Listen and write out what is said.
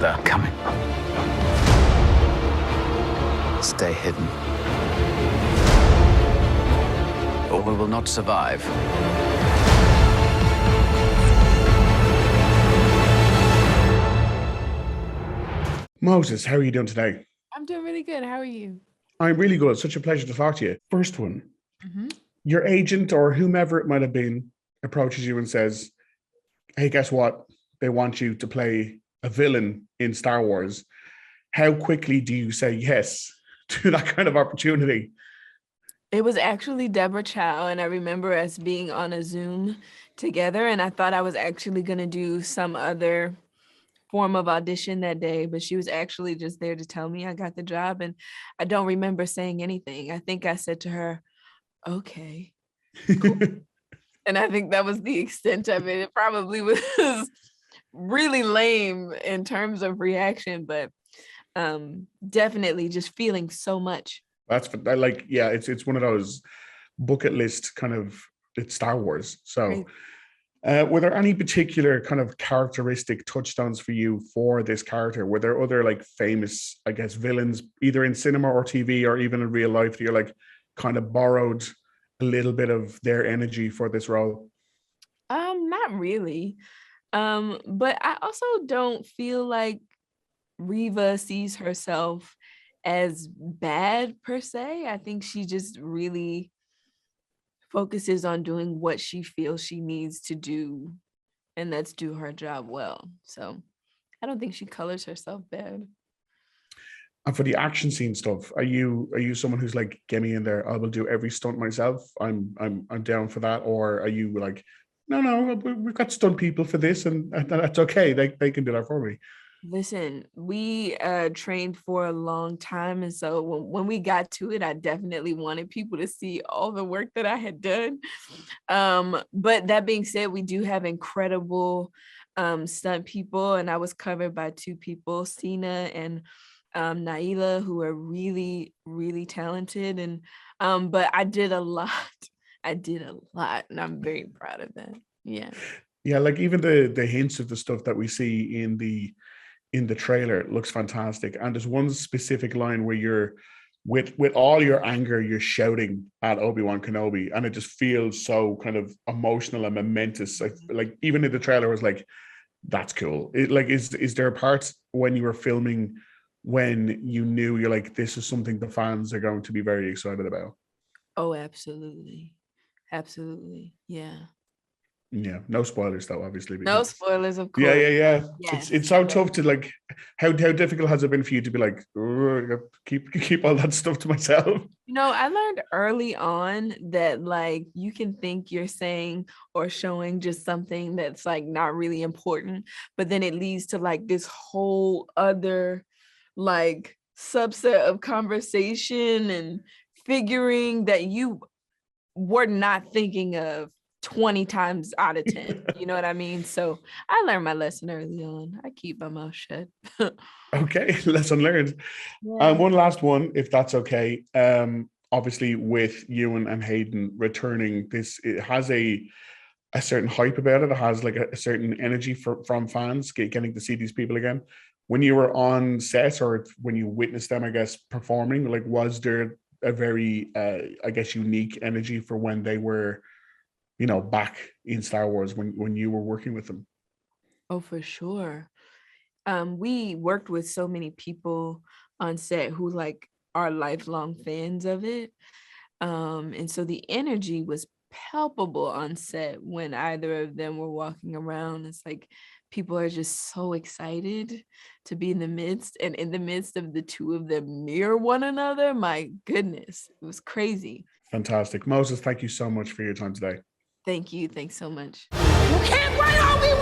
They're coming. Stay hidden, or we will not survive. Moses, how are you doing today? I'm doing really good. How are you? I'm really good. Such a pleasure to talk to you. First one, your agent or whomever it might have been approaches you and says, hey, guess what? They want you to play a villain in Star Wars. How quickly do you say yes to that kind of opportunity? It was actually Deborah Chow, and I remember us being on a Zoom together, and I thought I was actually going to do some other form of audition that day, but she was actually just there to tell me I got the job, and I don't remember saying anything. I think I said to her, okay, cool. And I think that was the extent of it. It probably was really lame in terms of reaction, but definitely just feeling so much. It's one of those bucket list kind of, it's Star Wars. So were there any particular kind of characteristic touchstones for you for this character? Were there other like famous, I guess, villains either in cinema or TV or even in real life that you're like kind of borrowed a little bit of their energy for this role? Not really. But I also don't feel like Reva sees herself as bad per se. I think she just really focuses on doing what she feels she needs to do, and that's do her job well. So I don't think she colors herself bad. And for the action scene stuff, are you someone who's like, get me in there, I will do every stunt myself, I'm down for that? Or are you like, no, we've got stunt people for this and that's okay, they can do that for me? Listen, we trained for a long time, and so when we got to it, I definitely wanted people to see all the work that I had done. But that being said, we do have incredible stunt people, and I was covered by two people, Sina and Naila, who are really, really talented. And but I did a lot. And I'm very proud of that. Yeah, like even the hints of the stuff that we see in the trailer looks fantastic. And there's one specific line where you're with all your anger, you're shouting at Obi-Wan Kenobi, and it just feels so kind of emotional and momentous. Like even in the trailer, I was like, that's cool. Is there a part when you were filming when you knew you're like, this is something the fans are going to be very excited about? Oh, absolutely. Yeah. No spoilers though, obviously. No spoilers, of course. Yeah. Yes. It's so tough to like. How difficult has it been for you to be like, keep all that stuff to myself? I learned early on that like you can think you're saying or showing just something that's like not really important, but then it leads to like this whole other like subset of conversation and figuring that you were not thinking of 20 times out of 10. You know what I mean? So I learned my lesson early on. I keep my mouth shut. Okay, lesson learned. Yeah. One last one, if that's okay. Obviously, with Ewan and Hayden returning, it has a certain hype about it. It has like a certain energy from fans getting to see these people again. When you were on set or when you witnessed them, I guess, performing, like, was there a very, I guess, unique energy for when they were, back in Star Wars when you were working with them? Oh, for sure. We worked with so many people on set who like are lifelong fans of it. And so the energy was palpable on set when either of them were walking around. It's like people are just so excited to be in the midst, and in the midst of the two of them near one another. My goodness, it was crazy. Fantastic. Moses, thank you so much for your time today. Thank you. Thanks so much. You can't run Obi-Wan!